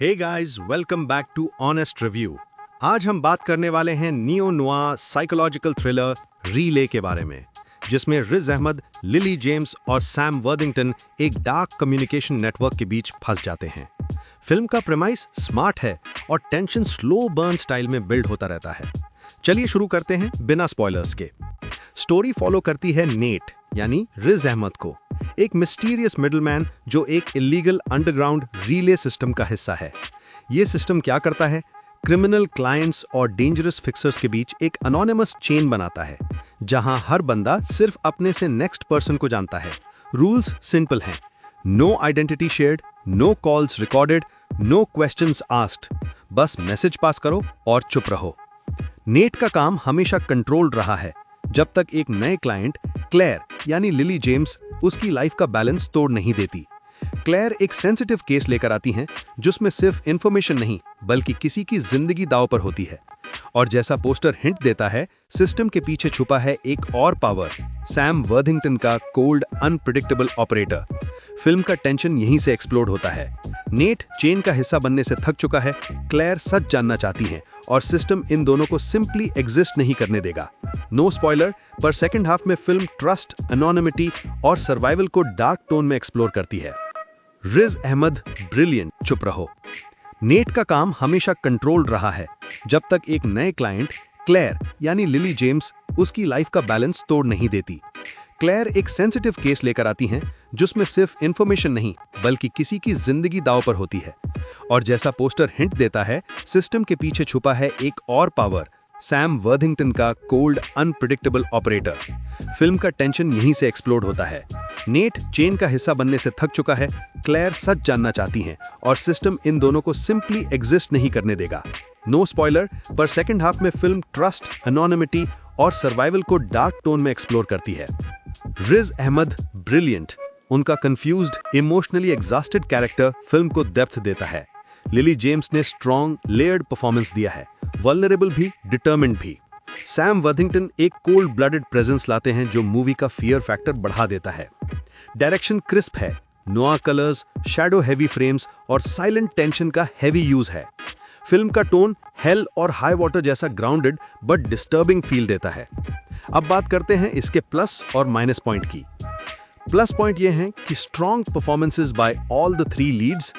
Hey guys, welcome back to honest review. आज हम बात करने वाले हैं नियो नुआ साइकोलॉजिकल थ्रिलर रीले के बारे में, जिसमें रिज अहमद, लिली जेम्स और सैम वर्थिंगटन एक डार्क कम्युनिकेशन नेटवर्क के बीच फंस जाते हैं। फिल्म का प्रेमाइस स्मार्ट है और टेंशन स्लो बर्न स्टाइल में बिल्ड होता रहता है। चलिए शुरू करते हैं बिना स्पॉयलर्स के। स्टोरी फॉलो करती है नेट यानी रिज अहमद को, एक मिस्टीरियस मिडलमैन जो एक इलीगल अंडरग्राउंड रीले सिस्टम का हिस्सा है। ये सिस्टम क्या करता है? क्रिमिनल क्लाइंट्स और डेंजरस फिक्सर्स के बीच एक अनोनिमस चेन बनाता है, जहां हर बंदा सिर्फ अपने से नेक्स्ट पर्सन को जानता है। रूल्स सिंपल हैं: no identity shared, no calls recorded, no questions asked. बस मैसेज पास करो और चुप रहो। नेट का काम हमेशा कंट्रोल्ड रहा है, जब तक एक नए क्लाइंट क्लेयर यानी लिली जेम्स उसकी लाइफ का बैलेंस तोड़ नहीं देती। क्लेयर एक सेंसिटिव केस लेकर आती हैं, जिसमें सिर्फ इंफॉर्मेशन नहीं बल्कि किसी की जिंदगी दांव पर होती है। और जैसा पोस्टर हिंट देता है, सिस्टम के पीछे छुपा है एक और पावर, सैम वर्थिंगटन का कोल्ड अनप्रिडिक्टेबल ऑपरेटर। फिल्म का टेंशन यहीं से एक्सप्लोड होता है। नेट चेन का हिस्सा बनने से थक चुका है, क्लेयर सच जानना चाहती हैं और सिस्टम इन दोनों को सिंपली एग्जिस्ट नहीं करने देगा। नो स्पॉइलर, पर सेकंड हाफ में फिल्म ट्रस्ट, एनोनिमिटी और सर्वाइवल को डार्क टोन में एक्सप्लोर करती है। रिज अहमद ब्रिलियंट, चुप रहो। नेट का काम हमेशा कंट्रोल्ड रहा है, जब तक एक नए क्लाइंट क्लेयर यानी लिली जेम्स उसकी लाइफ का बैलेंस तोड़ नहीं देती। क्लेयर एक सेंसिटिव केस लेकर आती हैं, जिसमें सिर्फ इंफॉर्मेशन नहीं बल्कि किसी की जिंदगी दांव पर होती है। और जैसा पोस्टर हिंट देता है, सिस्टम के पीछे छुपा है एक और पावर, सैम वर्थिंगटन का कोल्ड अनप्रिडिक्टेबल ऑपरेटर। फिल्म का टेंशन यहीं से एक्सप्लोड होता है। नेट चेन का हिस्सा बनने से थक चुका है, क्लेयर सच जानना चाहती हैं और सिस्टम इन दोनों को सिंपली एग्जिस्ट नहीं करने देगा। नो स्पॉइलर, पर सेकंड हाफ में फिल्म ट्रस्ट, एनोनिमिटी और सर्वाइवल को डार्क टोन में एक्सप्लोर करती है। रिज अहमद ब्रिलियंट, उनका confused, emotionally exhausted character film को डेप्थ देता है। लिली जेम्स ने स्ट्रॉन्ग, लेयर्ड परफॉर्मेंस दिया है, वल्नरेबल भी, डिटर्मिन्ड भी। सैम वर्थिंगटन एक कोल्ड ब्लडेड प्रेजेंस लाते हैं जो मूवी का फियर फैक्टर बढ़ा देता है। डायरेक्शन क्रिस्प है, noir colours, shadow heavy frames और साइलेंट टेंशन का हेवी यूज है। फिल्म का टोन हेल और हाई वाटर जैसा ग्राउंडेड बट डिस्टर्बिंग फील देता है। अब बात करते हैं इसके प्लस और माइनस पॉइंट की। प्लस पॉइंट ये हैं कि strong performances by all the three Leeds,